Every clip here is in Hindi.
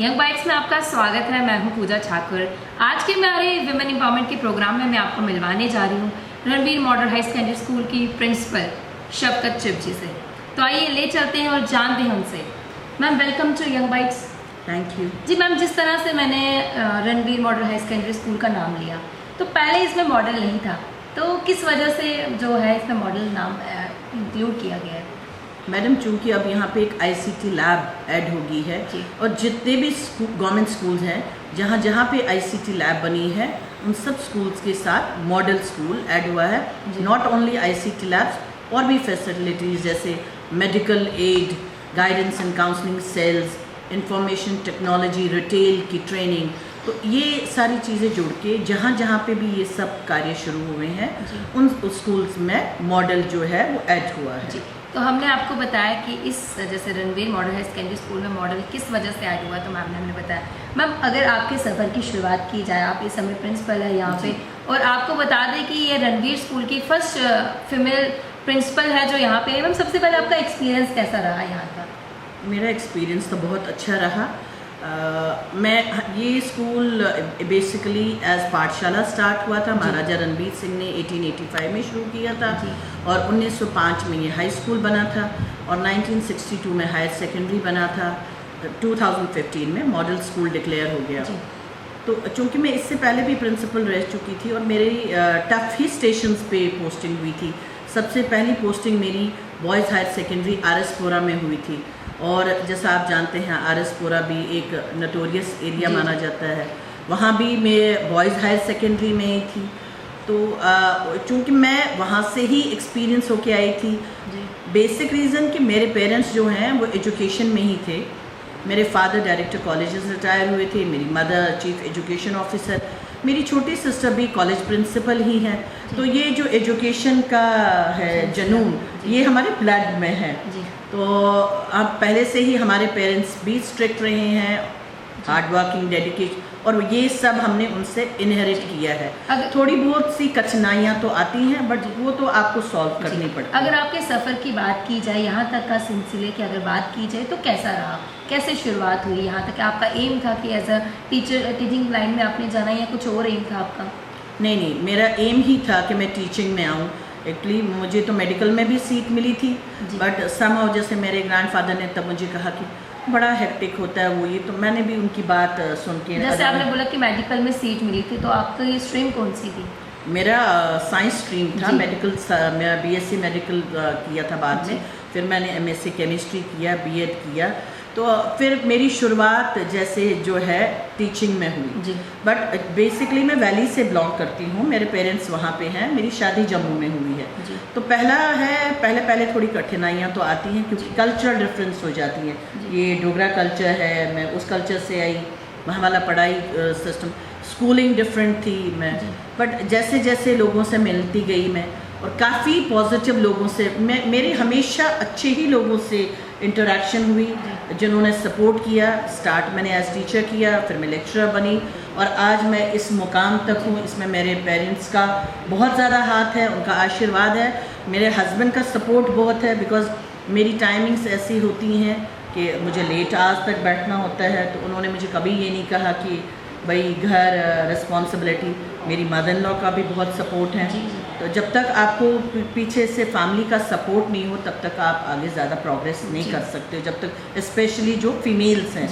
यंग बाइट्स में आपका स्वागत है। मैं हूं पूजा ठाकुर। आज के हमारे विमेन एम्पावरमेंट के प्रोग्राम में मैं आपको मिलवाने जा रही हूं Ranveer model high secondary school की प्रिंसिपल शफकत चिप जी से। तो आइए ले चलते हैं और जानते हैं उनसे। Ma'am welcome to Young Bytes. Thank you ji ma'am, जिस तरह से मैंने Ranveer model high secondary school का नाम लिया तो पहले इसमें मॉडल नहीं था, तो किस वजह से जो है इसमें मॉडल नाम इंक्लूड किया गया है? मैडम, चूंकि अब यहाँ पे एक आईसीटी लैब ऐड हो गई है और जितने भी गवर्नमेंट स्कूल्स हैं जहाँ जहाँ पे आईसीटी लैब बनी है उन सब स्कूल्स के साथ मॉडल स्कूल ऐड हुआ है। नॉट ओनली आईसीटी लैब्स और भी फैसिलिटीज़ जैसे medical aid, guidance and counselling cells, information technology, retail की ट्रेनिंग, तो ये सारी चीज़ें जुड़ के जहाँ जहाँ पे भी ये सब कार्य शुरू हुए हैं उन स्कूल्स में मॉडल जो है वो ऐड हुआ है। तो हमने आपको बताया कि इस जैसे Ranveer model high secondary school में मॉडल किस वजह से ऐड हुआ, तो मैम ने हमने बताया। मैम, अगर आपके सफ़र की शुरुआत की जाए, आप इस समय प्रिंसिपल है यहाँ पे और आपको बता दें कि ये रणवीर स्कूल की फर्स्ट फीमेल प्रिंसिपल है जो यहाँ पे है। मैम, सबसे पहले आपका एक्सपीरियंस कैसा रहा यहाँ का? मेरा एक्सपीरियंस तो बहुत अच्छा रहा। मैं ये स्कूल बेसिकली एज पाठशाला स्टार्ट हुआ था। महाराजा रणवीर सिंह ने 1885 में शुरू किया था और 1905 में ये हाई स्कूल बना था और 1962 में हायर सेकेंडरी बना था। 2015 में मॉडल स्कूल डिक्लेयर हो गया। तो चूँकि मैं इससे पहले भी प्रिंसिपल रह चुकी थी और मेरी टफ ही स्टेशंस पे पोस्टिंग हुई थी। सबसे पहली पोस्टिंग मेरी बॉयज़ हायर सेकेंडरी आरएसपुरा में हुई थी और जैसा आप जानते हैं आरएसपुरा भी एक नोटोरियस एरिया माना जाता है। वहाँ भी मैं बॉयज़ हायर सेकेंडरी में ही थी। तो चूँकि मैं वहाँ से ही एक्सपीरियंस होके आई थी, बेसिक रीज़न कि मेरे पेरेंट्स जो हैं वो एजुकेशन में ही थे। मेरे फादर डायरेक्टर कॉलेजेस रिटायर हुए थे, मेरी मदर चीफ एजुकेशन ऑफिसर, मेरी छोटी सिस्टर भी कॉलेज प्रिंसिपल ही है। तो ये जो एजुकेशन का है जुनून ये हमारे ब्लड में है। तो अब पहले से ही हमारे पेरेंट्स भी स्ट्रिक्ट रहे हैं, हार्ड वर्किंग, डेडिकेशन, और ये सब हमने उनसे इनहेरिट किया है। थोड़ी बहुत सी कठिनाइयाँ तो आती हैं बट वो तो आपको सॉल्व करनी पड़ती है। अगर आपके सफ़र की बात की जाए, यहाँ तक का सिलसिले की अगर बात की जाए तो कैसा रहा, कैसे शुरुआत हुई यहाँ तक? आपका एम था कि as a teacher teaching line में आपने जाना या कुछ और एम था आपका? नहीं, मेरा एम ही था कि मैं टीचिंग में आऊँ। एक्चुअली मुझे तो मेडिकल में भी सीट मिली थी बट समहाउ जैसे मेरे ग्रैंडफादर ने तब मुझे कहा कि बड़ा हेक्टिक होता है वो ये, तो मैंने भी उनकी बात सुन के, जैसे आपने बोला कि मेडिकल में सीट मिली थी, तो आपकी स्ट्रीम कौन सी थी? मेरा साइंस स्ट्रीम था। मेडिकल मैं बीएससी मेडिकल किया था बाद में, फिर मैंने एमएससी केमिस्ट्री किया, बीएड किया। तो फिर मेरी शुरुआत जैसे जो है टीचिंग में हुई। बट बेसिकली मैं वैली से बिलोंग करती हूँ, मेरे पेरेंट्स वहाँ पे हैं, मेरी शादी जम्मू में हुई है। तो पहले थोड़ी कठिनाइयाँ तो आती हैं क्योंकि कल्चरल डिफरेंस हो जाती है। ये डोगरा कल्चर है, मैं उस कल्चर से आई, वहाँ वाला पढ़ाई सिस्टम, स्कूलिंग डिफरेंट थी मैं। बट जैसे जैसे लोगों से मिलती गई मैं और काफ़ी पॉजिटिव लोगों से, मेरी हमेशा अच्छे ही लोगों से इंटरेक्शन हुई जिन्होंने सपोर्ट किया। स्टार्ट मैंने एज टीचर किया, फिर मैं लेक्चरर बनी और आज मैं इस मुकाम तक हूँ। इसमें मेरे पेरेंट्स का बहुत ज़्यादा हाथ है, उनका आशीर्वाद है, मेरे हस्बैंड का सपोर्ट बहुत है। बिकॉज़ मेरी टाइमिंग्स ऐसी होती हैं कि मुझे लेट आवर्स तक बैठना होता है, तो उन्होंने मुझे कभी ये नहीं कहा कि भाई घर रिस्पॉन्सिबिलिटी। मेरी मदर इन लॉ का भी बहुत सपोर्ट है। तो जब तक आपको पीछे से फैमिली का सपोर्ट नहीं हो तब तक आप आगे ज़्यादा प्रोग्रेस नहीं कर सकते, जब तक स्पेशली जो फीमेल्स हैं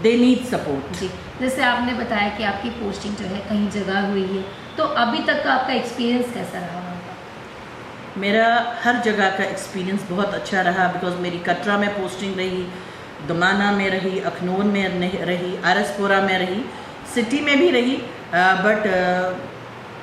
दे नीड सपोर्ट। जैसे आपने बताया कि आपकी पोस्टिंग जो है कहीं जगह हुई है, तो अभी तक का आपका एक्सपीरियंस कैसा रहा? मेरा हर जगह का एक्सपीरियंस बहुत अच्छा रहा। बिकॉज मेरी कटरा में पोस्टिंग रही, दमाना में रही, अखनूर में रही, आरएसपुरा में रही, सिटी में भी रही। बट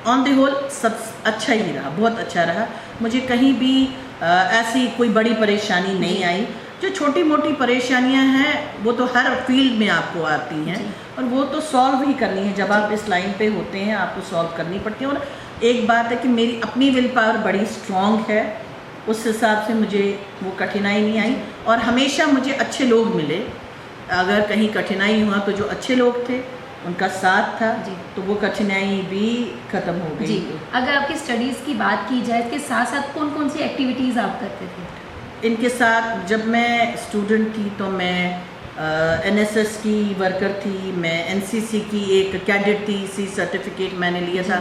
ऑन द होल सब अच्छा ही रहा, बहुत अच्छा रहा। मुझे कहीं भी ऐसी कोई बड़ी परेशानी नहीं आई। जो छोटी मोटी परेशानियां हैं वो तो हर फील्ड में आपको आती हैं और वो तो सॉल्व ही करनी है। जब आप इस लाइन पे होते हैं आपको सॉल्व करनी पड़ती है। और एक बात है कि मेरी अपनी विल पावर बड़ी स्ट्रॉन्ग है, उस हिसाब से मुझे वो कठिनाई नहीं आई और हमेशा मुझे अच्छे लोग मिले। अगर कहीं कठिनाई हुआ तो जो अच्छे लोग थे उनका साथ था तो वो कठिनाई भी ख़त्म हो गई। अगर आपकी स्टडीज़ की बात की जाए, इसके साथ साथ कौन कौन सी एक्टिविटीज़ आप करते थे? इनके साथ जब मैं स्टूडेंट थी तो मैं एनएसएस की वर्कर थी, मैं एनसीसी की एक कैडेट थी, सी सर्टिफिकेट मैंने लिया था,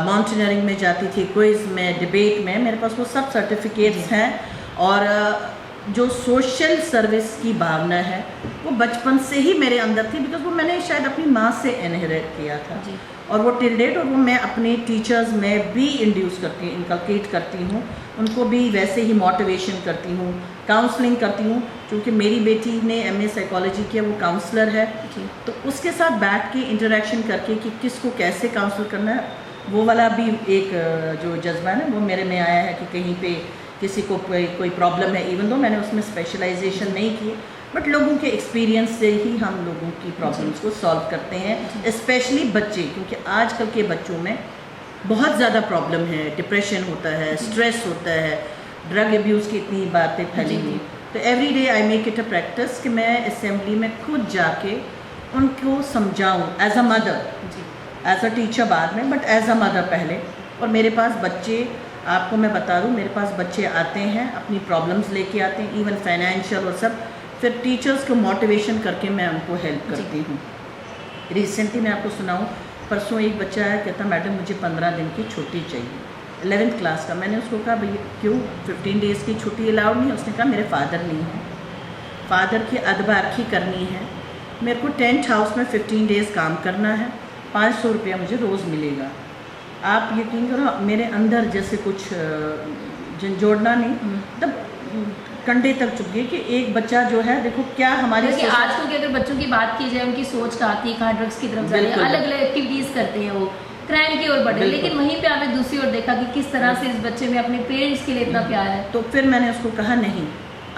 माउंटेनियरिंग में जाती थी, क्विज में, डिबेट में, मेरे पास वो सब सर्टिफिकेट्स हैं। और जो सोशल सर्विस की भावना है वो बचपन से ही मेरे अंदर थी, बिकॉज वो मैंने शायद अपनी माँ से इनहेरिट किया था जी। और वो टिल डेट, और वो मैं अपने टीचर्स में भी इंड्यूस करती हूँ, इनकलकेट करती हूँ, उनको भी वैसे ही मोटिवेशन करती हूँ, काउंसलिंग करती हूँ। क्योंकि मेरी बेटी ने एमए साइकोलॉजी किया, वो काउंसलर है, तो उसके साथ बैठ के इंटरेक्शन करके कि किसको कैसे काउंसल करना है, वो वाला भी एक जो जज्बा है वो मेरे में आया है कि कहीं पे किसी को कोई प्रॉब्लम है, इवन दो मैंने उसमें स्पेशलाइजेशन नहीं की, बट लोगों के एक्सपीरियंस से ही हम लोगों की प्रॉब्लम्स को सॉल्व करते हैं, स्पेशली बच्चे, क्योंकि आजकल के बच्चों में बहुत ज़्यादा प्रॉब्लम है, डिप्रेशन होता है, स्ट्रेस होता है, ड्रग एब्यूज़ की इतनी बातें फैली हुई। तो every day I make it a practice कि मैं असेंबली में खुद जाके उनको समझाऊँ, as a mother, as a teacher बाद में, बट एज अ मदर पहले। और मेरे पास बच्चे, आपको मैं बता दूं, मेरे पास बच्चे आते हैं, अपनी प्रॉब्लम्स लेके आते हैं, इवन फाइनेंशियल और सब, फिर टीचर्स को मोटिवेशन करके मैं उनको हेल्प करती हूँ। रिसेंटली मैं आपको सुनाऊँ, परसों एक बच्चा है, कहता मैडम मुझे 15 दिन की छुट्टी चाहिए, 11th क्लास का। मैंने उसको कहा भैया क्यों 15 डेज़ की छुट्टी अलाउड नहीं है? उसने कहा मेरे फादर नहीं है, फादर की अदबारखी करनी है, मेरे को टेंट हाउस में 15 डेज़ काम करना है, 500 रुपया मुझे रोज़ मिलेगा। आप यकीन करो मेरे अंदर जैसे कुछ जोड़ना नहीं, तब कंधे तक चुप गई कि एक बच्चा जो है, देखो क्या हमारे आजकल के अगर बच्चों की बात की जाए, उनकी सोच का आती है कहाँ ड्रग्स की तरफ जा रही है, अलग अलग एक्टिविटीज़ करते हैं, वो क्राइम की ओर बढ़े। लेकिन वहीं पे आपने दूसरी ओर देखा कि किस तरह से इस बच्चे में अपने पेरेंट्स के लिए इतना प्यार है। तो फिर मैंने उसको कहा नहीं,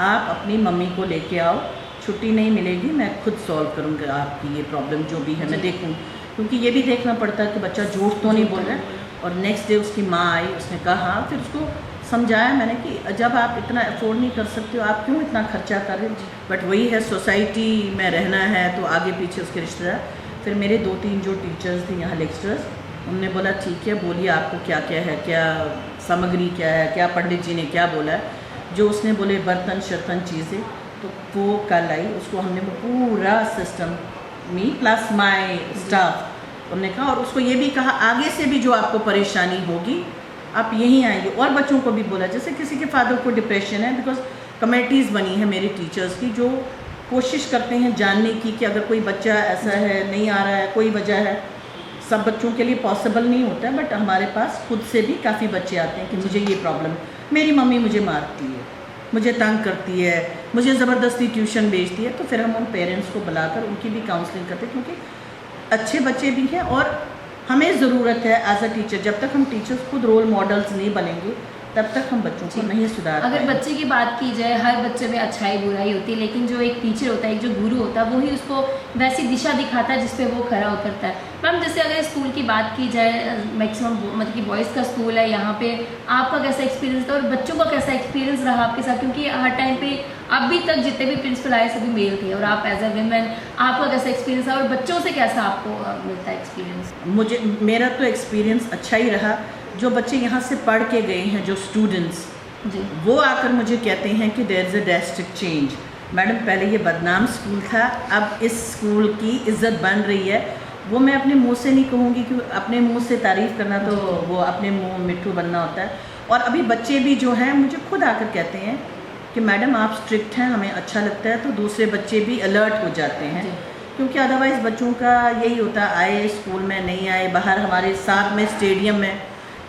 आप अपनी मम्मी को लेके आओ, छुट्टी नहीं मिलेगी, मैं खुद सॉल्व करूँगा आपकी ये प्रॉब्लम जो भी है, मैं देखूँ, क्योंकि ये भी देखना पड़ता है कि बच्चा झूठ तो नहीं बोल रहा है। और नेक्स्ट डे उसकी माँ आई, उसने कहा हाँ, फिर उसको समझाया मैंने कि जब आप इतना अफोर्ड नहीं कर सकते हो, आप क्यों इतना खर्चा कर रहे हो? बट वही है, सोसाइटी में रहना है तो आगे पीछे उसके रिश्तेदार। फिर मेरे 2-3 जो टीचर्स थे यहाँ लेक्चरर्स, उनने बोला ठीक है, बोलिए आपको क्या क्या है, क्या सामग्री क्या है, क्या पंडित जी ने क्या बोला है। जो उसने बोले बर्तन शर्तन चीज़ें, तो वो कल आई, उसको हमने पूरा system, me plus my staff, उन्होंने कहा, और उसको ये भी कहा आगे से भी जो आपको परेशानी होगी आप यहीं आइए। और बच्चों को भी बोला, जैसे किसी के फादर को डिप्रेशन है, बिकॉज कमेटीज़ बनी है मेरे टीचर्स की जो कोशिश करते हैं जानने की कि अगर कोई बच्चा ऐसा है, नहीं आ रहा है, कोई वजह है, सब बच्चों के लिए पॉसिबल नहीं होता है, बट हमारे पास खुद से भी काफ़ी बच्चे आते हैं कि मुझे ये प्रॉब्लम, मेरी मम्मी मुझे मारती है, मुझे तंग करती है, मुझे ज़बरदस्ती ट्यूशन भेजती है। तो फिर हम उन पेरेंट्स को बुलाकर उनकी भी काउंसलिंग करते हैं, क्योंकि अच्छे बच्चे भी हैं और हमें ज़रूरत है एज अ टीचर, जब तक हम टीचर्स खुद रोल मॉडल्स नहीं बनेंगे तब तक हम बच्चों को नहीं सुधार अगर बच्चे की बात की जाए, हर बच्चे में अच्छाई बुराई होती है, लेकिन जो एक टीचर होता है, एक जो गुरु होता है, वही उसको वैसी दिशा दिखाता है जिस पे वो खरा उतरता है। मैम जैसे अगर स्कूल की बात की जाए, मैक्सिमम मतलब कि बॉयज़ का स्कूल है, यहाँ पे आपका कैसा एक्सपीरियंस था और बच्चों का कैसा एक्सपीरियंस रहा आपके साथ? क्योंकि हर टाइम पे अभी तक जितने भी प्रिंसिपल आए सभी मेल थे, और आप एज अ विमेन आपका कैसा एक्सपीरियंस था और बच्चों से कैसा आपको मिलता है एक्सपीरियंस? मेरा तो एक्सपीरियंस अच्छा ही रहा। जो बच्चे यहाँ से पढ़ के गए हैं, जो स्टूडेंट्स, वो आकर मुझे कहते हैं कि there is a drastic change. Madam पहले ये बदनाम स्कूल था, अब इस स्कूल की इज्जत बन रही है। वो मैं अपने मुंह से नहीं कहूँगी, कि अपने मुंह से तारीफ़ करना तो वो अपने मुंह मिट्ठू बनना होता है। और अभी बच्चे भी जो हैं मुझे खुद आकर कहते हैं कि मैडम आप स्ट्रिक्ट हैं, हमें अच्छा लगता है, तो दूसरे बच्चे भी अलर्ट हो जाते हैं। क्योंकि अदरवाइज़ बच्चों का यही होता है, आए स्कूल में, नहीं आए बाहर। हमारे साथ में स्टेडियम में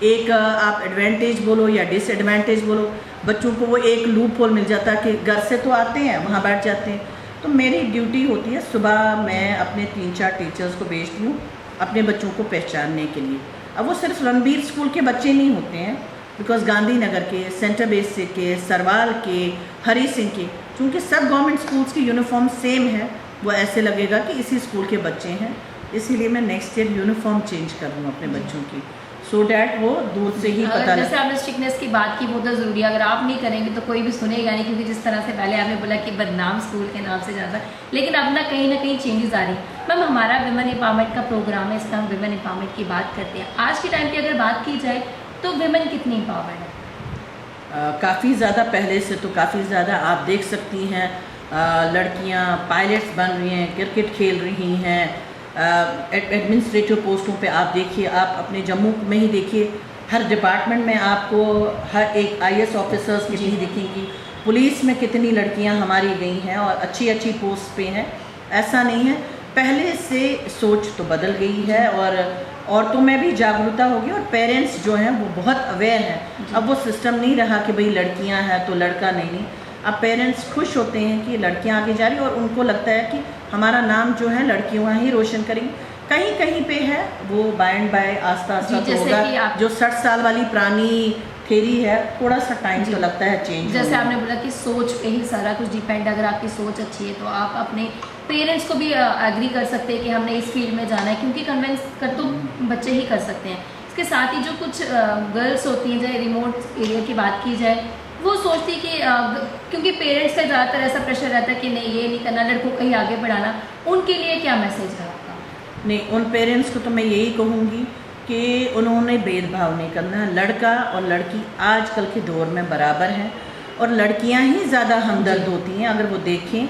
एक आप एडवांटेज बोलो या डिसएडवांटेज बोलो, बच्चों को वो एक लूप होल मिल जाता है कि घर से तो आते हैं, वहाँ बैठ जाते हैं। तो मेरी ड्यूटी होती है, सुबह मैं अपने 3-4 टीचर्स को भेजती हूँ अपने बच्चों को पहचानने के लिए। अब वो सिर्फ रणबीर स्कूल के बच्चे नहीं होते हैं, बिकॉज गांधीनगर के, सेंटर बेसिक के, सरवाल के, हरी सिंह के, क्योंकि सब गवर्नमेंट स्कूल्स की यूनिफॉर्म सेम है, वो ऐसे लगेगा कि इसी स्कूल के बच्चे हैं। इसीलिए मैं नेक्स्ट ईयर यूनिफॉर्म चेंज कर दूँ अपने बच्चों की, सो डैट वो दूर से ही पता जैसे आपने स्ट्रिक्टनेस की बात की, वो तो ज़रूरी है, अगर आप नहीं करेंगे तो कोई भी सुनेगा नहीं, क्योंकि जिस तरह से पहले आपने बोला कि बदनाम स्कूल के नाम से ज़्यादा, लेकिन अब ना कहीं चेंजेस आ रही है। मैम हमारा विमेन एम्पावरमेंट का प्रोग्राम है, इसका हम विमेन एम्पावरमेंट की बात करते हैं। आज के टाइम की अगर बात की जाए तो विमेन कितनी एम्पावर्ड है? काफ़ी ज़्यादा, पहले से तो काफ़ी ज़्यादा। आप देख सकती हैं लड़कियां पायलट्स बन रही हैं, क्रिकेट खेल रही हैं, एडमिनिस्ट्रेटिव पोस्टों पे आप देखिए, आप अपने जम्मू में ही देखिए, हर डिपार्टमेंट में आपको हर एक IAS ऑफिसर्स कितनी दिखेंगी, पुलिस में कितनी लड़कियां हमारी गई हैं और अच्छी अच्छी पोस्ट पे हैं। ऐसा नहीं है, पहले से सोच तो बदल गई है और औरतों में भी जागरूकता होगी और पेरेंट्स जो हैं वो बहुत अवेयर हैं। अब वो सिस्टम नहीं रहा कि भाई लड़कियां हैं तो लड़का नहीं। अब पेरेंट्स खुश होते हैं कि लड़कियां आगे जा रही और उनको लगता है कि हमारा नाम जो है लड़कियां ही रोशन करेंगी। कहीं कहीं पे है वो बाय एंड बाय आस्ता आस्ता तो होगा। जो 60 साल वाली पुरानी थेरी है, थोड़ा सा टाइम तो लगता है चेंज। जैसे आपने बोला कि सोच पे ही सारा कुछ डिपेंड, अगर आपकी सोच अच्छी है तो आप अपने पेरेंट्स को भी एग्री कर सकते हैं कि हमने इस फील्ड में जाना है, क्योंकि कन्वेंस कर तो बच्चे ही कर सकते हैं। इसके साथ ही जो कुछ गर्ल्स होती हैं, चाहे रिमोट एरिया की बात की जाए, वो सोचती है कि क्योंकि पेरेंट्स का ज़्यादातर ऐसा प्रेशर रहता है कि नहीं ये नहीं करना, लड़कों को ही आगे बढ़ाना, उनके लिए क्या मैसेज है आपका? नहीं, उन पेरेंट्स को तो मैं यही कहूँगी कि उन्होंने भेदभाव नहीं करना। लड़का और लड़की आजकल के दौर में बराबर हैं और लड़कियां ही ज़्यादा हमदर्द होती हैं। अगर वो देखें,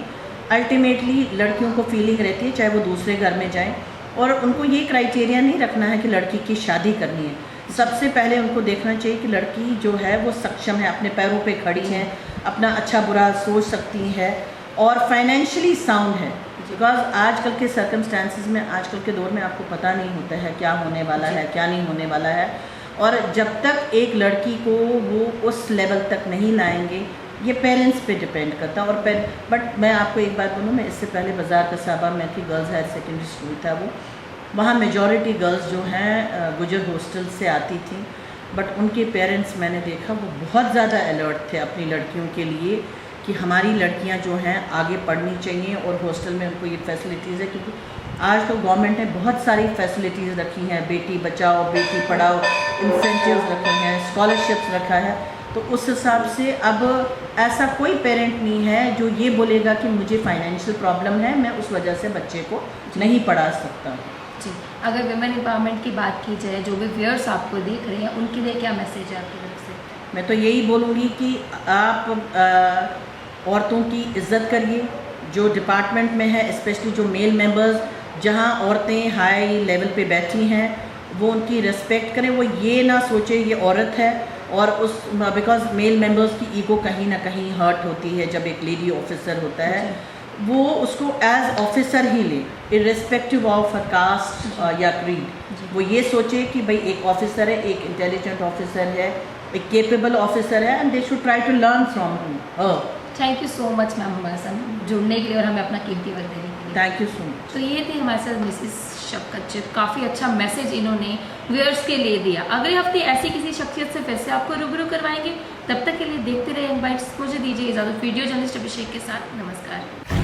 अल्टीमेटली लड़कियों को फीलिंग रहती है चाहे वो दूसरे घर में जाएं, और उनको ये क्राइटेरिया नहीं रखना है कि लड़की की शादी करनी है। सबसे पहले उनको देखना चाहिए कि लड़की जो है वो सक्षम है, अपने पैरों पे खड़ी है, अपना अच्छा बुरा सोच सकती है और फाइनेंशियली साउंड है। बिकॉज आजकल के सर्कमस्टांसिस में, आजकल के दौर में आपको पता नहीं होता है क्या होने वाला है, क्या नहीं होने वाला है। और जब तक एक लड़की को वो उस लेवल तक नहीं लाएंगे, ये पेरेंट्स पे डिपेंड करता है। और बट मैं आपको एक बात बोलूँ, मैं इससे पहले बाज़ार कसाबा में थी, गर्ल्स हायर सेकेंडरी स्कूल था वो, वहाँ मेजॉरिटी गर्ल्स जो हैं गुजर हॉस्टल से आती थी, बट उनके पेरेंट्स मैंने देखा वो बहुत ज़्यादा अलर्ट थे अपनी लड़कियों के लिए कि हमारी लड़कियां जो हैं आगे पढ़नी चाहिए और हॉस्टल में उनको ये फैसिलिटीज़ है। क्योंकि आज तो गवर्नमेंट ने बहुत सारी फैसिलिटीज़ रखी हैं, बेटी बचाओ बेटी पढ़ाओ, इंसेंटिव्स रखे हैं, स्कॉलरशिप्स रखा है। तो उस हिसाब से अब ऐसा कोई पेरेंट नहीं है जो ये बोलेगा कि मुझे फाइनेंशियल प्रॉब्लम है, मैं उस वजह से बच्चे को नहीं पढ़ा सकता। जी, अगर विमेन एम्पावरमेंट की बात की जाए, जो भी व्यूअर्स आपको देख रहे हैं, उनके लिए क्या मैसेज है आपकी तरफ से? मैं तो यही बोलूँगी कि आप औरतों की इज़्ज़त करिए, जो डिपार्टमेंट में है, स्पेशली जो मेल मेंबर्स, जहाँ औरतें हाई लेवल पे बैठी हैं, वो उनकी रिस्पेक्ट करें। वो ये ना सोचे ये औरत है और उस बिकॉज मेल मेंबर्स की ईगो कहीं ना कहीं हर्ट होती है जब एक लेडी ऑफिसर होता है, वो उसको एज ऑफिसर ही ले, इर्रेस्पेक्टिव ऑफ हर कास्ट या क्रीड। वो ये सोचे कि भाई एक ऑफिसर है, एक इंटेलिजेंट ऑफिसर है, एक केपेबल ऑफिसर है, and they should try to learn from her. Thank you so much ma'am हमारे साथ जुड़ने के लिए और हमें अपना कीमती वक्त देने के लिए। Thank you so much. तो ये थे हमारे साथ मिसेस शफकत चिब, काफ़ी अच्छा मैसेज इन्होंने व्यूअर्स के लिए दिया। अगले हफ्ते ऐसी किसी शख्सियत से फिर से आपको रूबरू करवाएंगे। तब तक के लिए देखते रहे इनबाइट्स। मुझे दीजिए इजाज़त। वीडियो जर्नलिस्ट अभिषेक के साथ, नमस्कार।